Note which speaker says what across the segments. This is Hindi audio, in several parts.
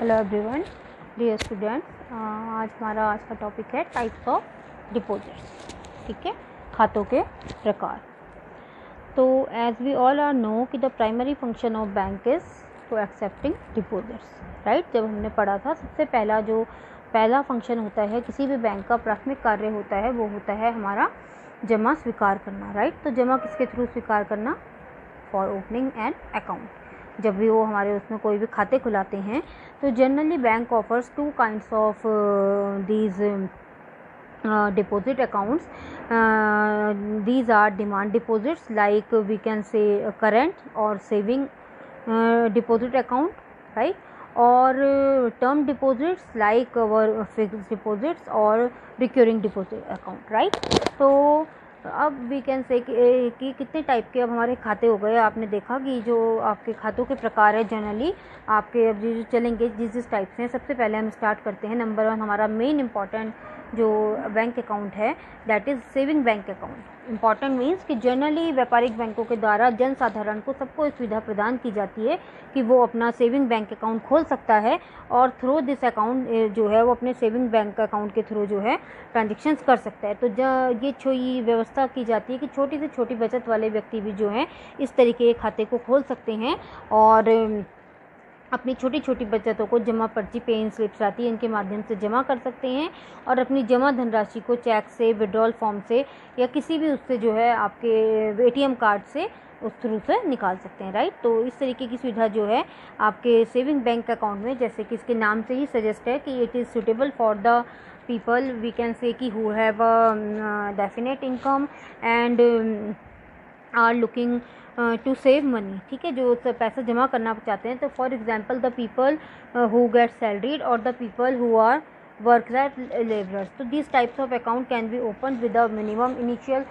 Speaker 1: Hello everyone, dear students. आज का टॉपिक है टाइप्स ऑफ डिपॉजिट्स। ठीक है, खातों के प्रकार। तो as we all are know कि the primary function of bank is to accepting deposits, right. जब हमने पढ़ा था सबसे पहला फंक्शन होता है किसी भी बैंक का, प्राथमिक कार्य होता है वो होता है हमारा जमा स्वीकार करना, राइट। तो जमा किसके थ्रू स्वीकार करना? For opening an account. जब भी वो हमारे उसमें कोई भी खाते खुलाते हैं तो generally bank offers two kinds of these deposit accounts. These are demand deposits, like we can say current or saving deposit account, right, or term deposits like our fixed deposits or recurring deposit account, right. तो अब वी कैन से कि कितने टाइप के अब हमारे खाते हो गए। आपने देखा कि जो आपके खातों के प्रकार है जनरली आपके अब जो चलेंगे जिस टाइप से। सबसे पहले हम स्टार्ट करते हैं। नंबर 1 हमारा मेन इंपॉर्टेंट जो बैंक अकाउंट है that is saving bank account. Important means कि जनरली व्यापारिक बैंकों के द्वारा जनसाधारण को सबको सुविधा प्रदान की जाती है कि वो अपना सेविंग बैंक अकाउंट खोल सकता है और थ्रू दिस अकाउंट जो है वो अपने सेविंग बैंक अकाउंट के थ्रू जो है ट्रांजेक्शन्स कर सकता है। तो ये व्यवस्था की जाती है कि छोटी से छोटी बचत वाले व्यक्ति भी जो हैं इस तरीके के खाते को खोल सकते हैं और अपनी छोटी छोटी बचतों को जमा पर्ची, पे इन स्लिप्स आती है, इनके माध्यम से जमा कर सकते हैं और अपनी जमा धनराशि को चेक से, विड्रॉल फॉर्म से या किसी भी उससे जो है आपके एटीएम कार्ड से उस थ्रू से निकाल सकते हैं, राइट। तो इस तरीके की सुविधा जो है आपके सेविंग बैंक अकाउंट में, जैसे कि इसके नाम से ही सजेस्ट है कि it is suitable for the people we can say कि who have a definite income and are looking to save money. ठीक है, जो पैसा जमा करना चाहते हैं। तो for example the people who get salaried और the people who are work at labourers. तो this types of account can be open with a minimum initial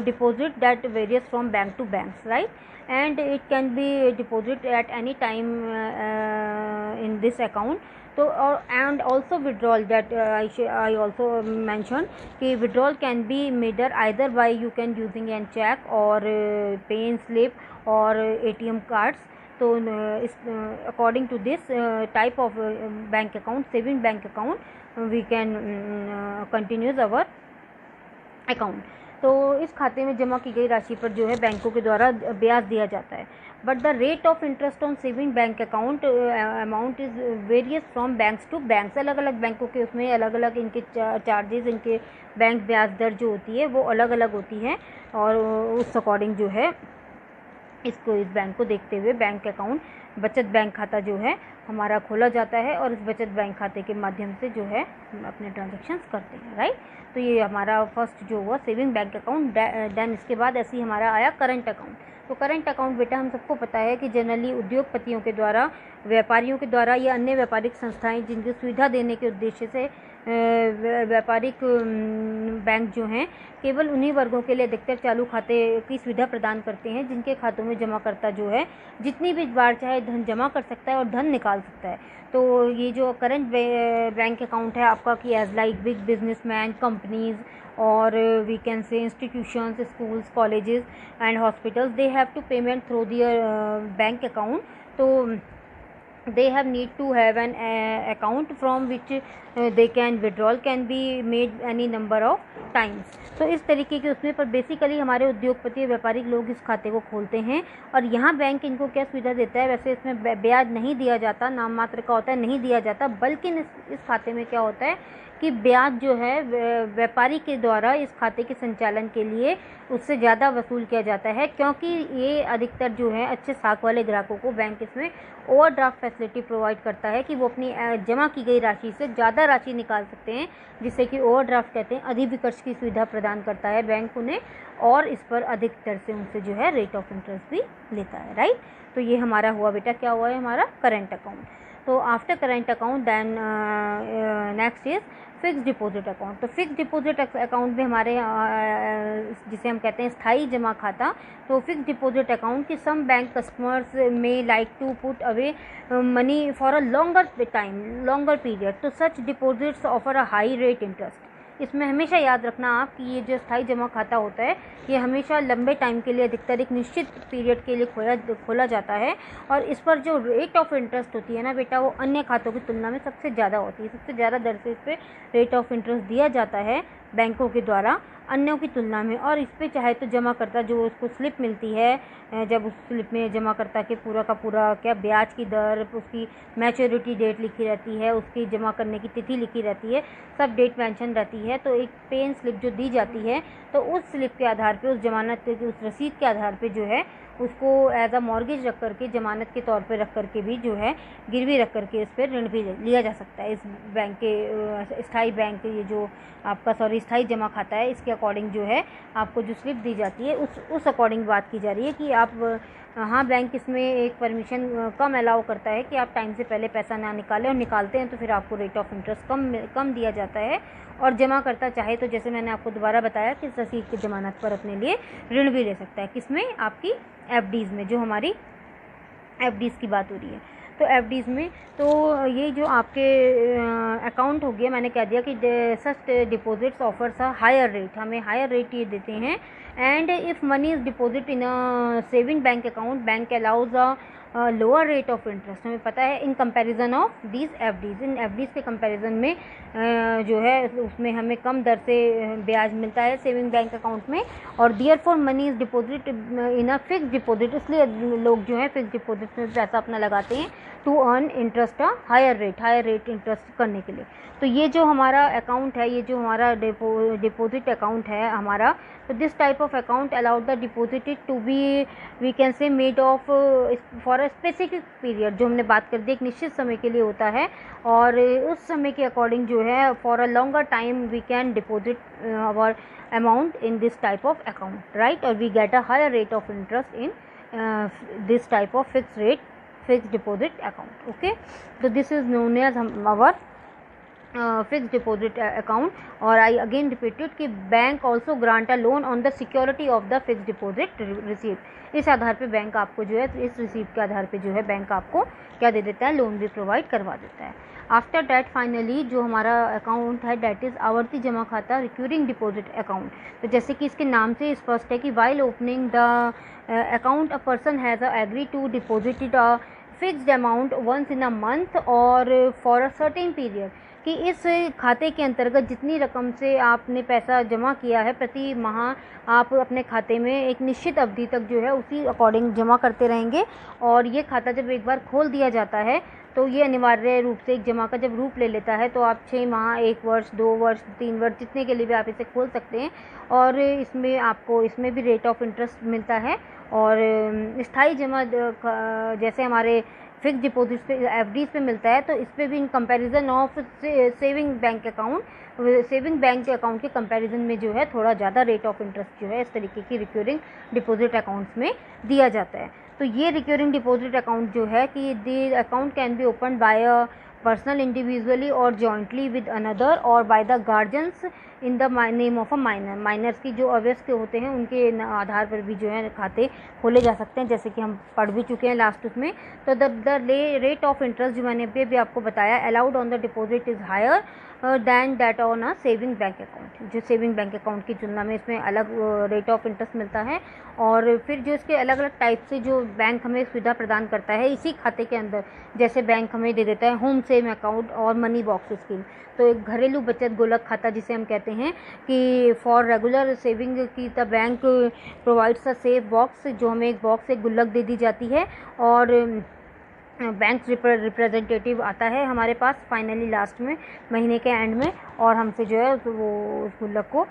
Speaker 1: deposit that varies from bank to banks, right, and it can be deposit at any time in this account. So and also withdrawal that I also mentioned कि withdrawal can be made either by you can using a check or pay in slip or ATM cards. तो according to this type of bank account, saving bank account, we can continues our account. तो इस खाते में जमा की गई राशि पर जो है बैंकों के द्वारा ब्याज दिया जाता है। But the rate of interest on saving bank account amount is varies from banks to banks. अलग अलग बैंकों के उसमें अलग अलग इनके चार्जेस, इनके बैंक ब्याज दर जो होती है वो अलग अलग होती है और उस अकॉर्डिंग जो है इस बैंक को देखते हुए बैंक अकाउंट, बचत बैंक खाता जो है हमारा खोला जाता है और इस बचत बैंक खाते के माध्यम से जो है हम अपने ट्रांजेक्शन्स करते हैं, राइट। तो ये हमारा फर्स्ट जो हुआ सेविंग बैंक अकाउंट। देन इसके बाद ऐसे ही हमारा आया करंट अकाउंट। तो करंट अकाउंट बेटा हम सबको पता है कि जनरली उद्योगपतियों के द्वारा, व्यापारियों के द्वारा या अन्य व्यापारिक संस्थाएं जिनकी सुविधा देने के उद्देश्य से व्यापारिक बैंक जो हैं केवल उन्हीं वर्गों के लिए अधिकतर चालू खाते की सुविधा प्रदान करते हैं जिनके खातों में जमाकर्ता जो है जितनी भी बार चाहे धन जमा कर सकता है और धन निकाल सकता है। तो ये जो करंट बैंक अकाउंट है आपका कि as like big businessman, companies और we can say institutions, schools, colleges and hospitals, they have to payment through their bank account. तो they have need to have an account from which they can withdrawal can be made any number of times. तो इस तरीके के उसमें पर बेसिकली हमारे उद्योगपति, व्यापारिक लोग इस खाते को खोलते हैं और यहाँ बैंक इनको क्या सुविधा देता है? वैसे इसमें ब्याज नहीं दिया जाता, नाम मात्र का होता है, नहीं दिया जाता, बल्कि इस खाते में क्या होता है कि ब्याज जो है व्यापारी के द्वारा इस खाते के संचालन के लिए उससे ज़्यादा वसूल किया जाता है, क्योंकि ये अधिकतर जो है अच्छे साख वाले ग्राहकों को बैंक इसमें ओवरड्राफ्ट फैसिलिटी प्रोवाइड करता है कि वो अपनी जमा की गई राशि से ज़्यादा राशि निकाल सकते हैं, जिसे कि ओवरड्राफ्ट कहते हैं। अधिविकर्ष की सुविधा प्रदान करता है बैंक उन्हें और इस पर अधिक दर से उनसे जो है रेट ऑफ इंटरेस्ट भी लेता है, राइट। तो ये हमारा हुआ बेटा, क्या हुआ है हमारा करंट अकाउंट। तो after current account then next is fix deposit account. तो फिक्स डिपॉजिट अकाउंट में हमारे जिसे हम कहते हैं स्थायी जमा खाता। तो फिक्स डिपॉजिट अकाउंट की सम बैंक कस्टमर्स में like to put away money for a longer time, longer period. तो such deposits offer a high rate interest. इसमें हमेशा याद रखना आप कि ये जो स्थायी जमा खाता होता है ये हमेशा लंबे टाइम के लिए, अधिकतर एक निश्चित पीरियड के लिए खोला जाता है, और इस पर जो रेट ऑफ इंटरेस्ट होती है ना बेटा, वो अन्य खातों की तुलना में सबसे ज़्यादा होती है। सबसे ज़्यादा दर से इस पर रेट ऑफ इंटरेस्ट दिया जाता है बैंकों के द्वारा अन्यों की तुलना में। और इस पर चाहे तो जमाकर्ता जो उसको स्लिप मिलती है, जब उस स्लिप में जमाकर्ता के पूरा का पूरा क्या ब्याज की दर, उसकी मैच्योरिटी डेट लिखी रहती है, उसकी जमा करने की तिथि लिखी रहती है, सब डेट मेंशन रहती है। तो एक पेन स्लिप जो दी जाती है, तो उस स्लिप के आधार पे, उस जमानत के, उस रसीद के आधार पे जो है उसको एज अ मॉर्गेज रख करके, जमानत के तौर पे रख करके भी जो है गिरवी रख करके इस पर ऋण भी लिया जा सकता है। इस बैंक के स्थायी बैंक, ये जो आपका स्थायी जमा खाता है, इसके अकॉर्डिंग जो है आपको जो स्लिप दी जाती है उस अकॉर्डिंग बात की जा रही है कि आप हाँ, बैंक इसमें एक परमिशन कम अलाउ करता है कि आप टाइम से पहले पैसा ना निकालें, और निकालते हैं तो फिर आपको रेट ऑफ इंटरेस्ट कम दिया जाता है। और जमा करता चाहे तो जैसे मैंने आपको दोबारा बताया कि रसीद की जमानत पर अपने लिए ऋण भी ले सकता है। किसमें? आपकी एफडीज़ में, जो हमारी एफडीज़ की बात हो रही है। तो एफडीज़ में तो ये जो आपके अकाउंट हो गया, मैंने कह दिया कि such deposits offers a higher rate, हमें हायर रेट ये देते हैं। And if money is deposit in a saving bank account, bank allows a lower rate of interest, हमें पता है, in comparison of these FDs, in FDs के कंपैरिजन में जो है उसमें हमें कम दर से ब्याज मिलता है सेविंग बैंक अकाउंट में। और therefore money is deposit in a fix deposit, इसलिए लोग जो है फिक्स डिपॉजिट में पैसा अपना लगाते हैं to earn interest a higher rate interest करने के लिए। तो ये जो हमारा अकाउंट है, ये जो हमारा डिपॉजिट अकाउंट है हमारा, तो this type of account allowed the deposited to be, we can say, made of for a specific period, जो हमने बात कर दी एक निश्चित समय के लिए होता है, और उस समय के अकॉर्डिंग जो है for a longer time we can deposit our amount in this type of account, right, और we get a higher rate of interest in this type of fixed deposit account. Okay, so this is known as our fixed deposit account. और I again repeated कि bank also grant a loan on the security of the fixed deposit received, इस आधार पे बैंक आपको जो है, इस रिसीव के आधार पे जो है बैंक आपको क्या दे देता है, लोन भी प्रोवाइड करवा देता है। आफ्टर डैट फाइनली जो हमारा अकाउंट है डैट इज़ आवर्ती जमा खाता रिक्यूरिंग डिपॉजिट अकाउंट। तो जैसे कि इसके नाम से स्पष्ट है कि while opening the account a person has agree to deposited a fixed amount once in a month और फॉर अ सर्टेन पीरियड, कि इस खाते के अंतर्गत जितनी रकम से आपने पैसा जमा किया है प्रति माह आप अपने खाते में एक निश्चित अवधि तक जो है उसी अकॉर्डिंग जमा करते रहेंगे। और ये खाता जब एक बार खोल दिया जाता है तो ये अनिवार्य रूप से एक जमा का जब रूप ले लेता है, तो आप 6 माह, 1 वर्ष, 2 वर्ष, 3 वर्ष, जितने के लिए भी आप इसे खोल सकते हैं। और इसमें आपको इसमें भी रेट ऑफ इंटरेस्ट मिलता है। और स्थायी जमा जैसे हमारे फिक्स डिपॉजिट पे, एफडीज पे मिलता है, तो इस पर भी इन comparison of saving bank account, saving bank account के कंपैरिजन में जो है थोड़ा ज़्यादा रेट ऑफ इंटरेस्ट जो है इस तरीके की रिक्योरिंग डिपॉजिट अकाउंट्स में दिया जाता है। तो ये रिक्योरिंग डिपॉजिट अकाउंट जो है कि the account can be open by a personal individually और जॉइंटली विद अनदर और by the guardians in the name of a minor, minors की जो अवयस्क होते हैं उनके आधार पर भी जो है खाते खोले जा सकते हैं, जैसे कि हम पढ़ भी चुके हैं लास्ट उसमें। तो द रेट ऑफ इंटरेस्ट जो मैंने भी आपको बताया, allowed on the deposit is higher than that on a saving bank account, जो सेविंग बैंक अकाउंट की तुलना में इसमें अलग रेट ऑफ इंटरेस्ट मिलता है। और फिर जो इसके अलग अलग टाइप से जो बैंक हमें सुविधा प्रदान करता है इसी खाते के अंदर, जैसे बैंक हमें दे देता है होम सेव अकाउंट और मनी बॉक्स स्कीम। तो एक घरेलू बचत गोलक खाता जिसे हम कहते हैं कि फॉर रेगुलर सेविंग की the bank provides a save box, जो हमें एक बॉक्स एक गुल्लक दे दी जाती है और बैंक रिप्रेजेंटेटिव आता है हमारे पास फाइनली लास्ट में महीने के एंड में, और हमसे जो है वो उस गुल्लक को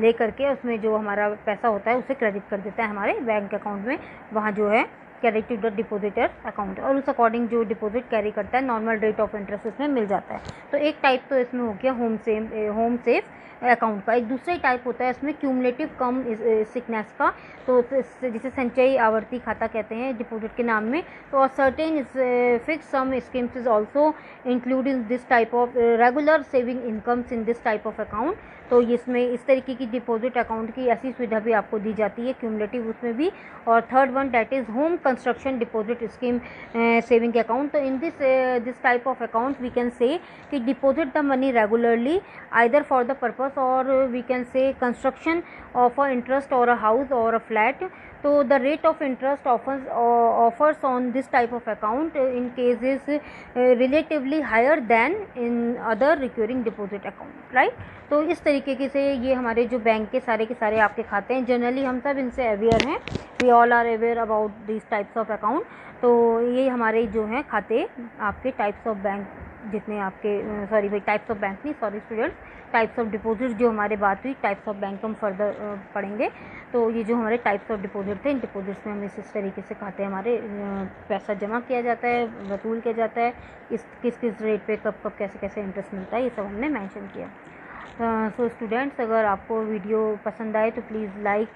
Speaker 1: ले करके उसमें जो हमारा पैसा होता है उसे क्रेडिट कर देता है हमारे बैंक अकाउंट में, वहाँ जो है carry to the depositor account, और उस अकॉर्डिंग जो डिपॉजिट कैरी करता है नॉर्मल रेट ऑफ इंटरेस्ट उसमें मिल जाता है। तो एक टाइप तो इसमें हो गया होम सेव अकाउंट का। एक दूसरा टाइप होता है इसमें क्यूमुलेटिव कम सिकनेस का, तो जिसे संचयी आवर्ती खाता कहते हैं डिपॉजिट के नाम में। तो certain fix sum schemes is also include in this type of regular saving incomes in this type of account. तो इसमें इस तरीके की डिपॉजिट अकाउंट की ऐसी सुविधा भी आपको दी जाती है क्यूमुलेटिव उसमें भी। और third one that is home construction deposit scheme saving account. तो in this type of account we can say कि deposit the money regularly either for the purpose और we can say construction of a interest और अ हाउस और अ फ्लैट। तो the rate of interest offers on this type of account in case is relatively higher than in other recurring deposit account, right? तो इस तरीके से ये हमारे जो बैंक के सारे आपके खाते हैं, जनरली हम सब इनसे अवेयर हैं, we all are aware about this types of account. तो ये हमारे जो हैं खाते आपके टाइप्स ऑफ बैंक जितने आपके सॉरी भाई टाइप्स ऑफ बैंक नहीं, sorry students, types of deposit जो हमारे बात हुई, टाइप्स ऑफ बैंक हम फर्दर पढ़ेंगे। तो ये जो हमारे टाइप्स ऑफ डिपॉजिट थे, इन डिपॉजिट्स में हमें इस तरीके से खाते हमारे पैसा जमा किया जाता है, वसूल किया जाता है, किस रेट पे कब कैसे इंटरेस्ट मिलता है, ये सब हमने मेंशन किया। सो स्टूडेंट्स, अगर आपको वीडियो पसंद आए तो प्लीज़ लाइक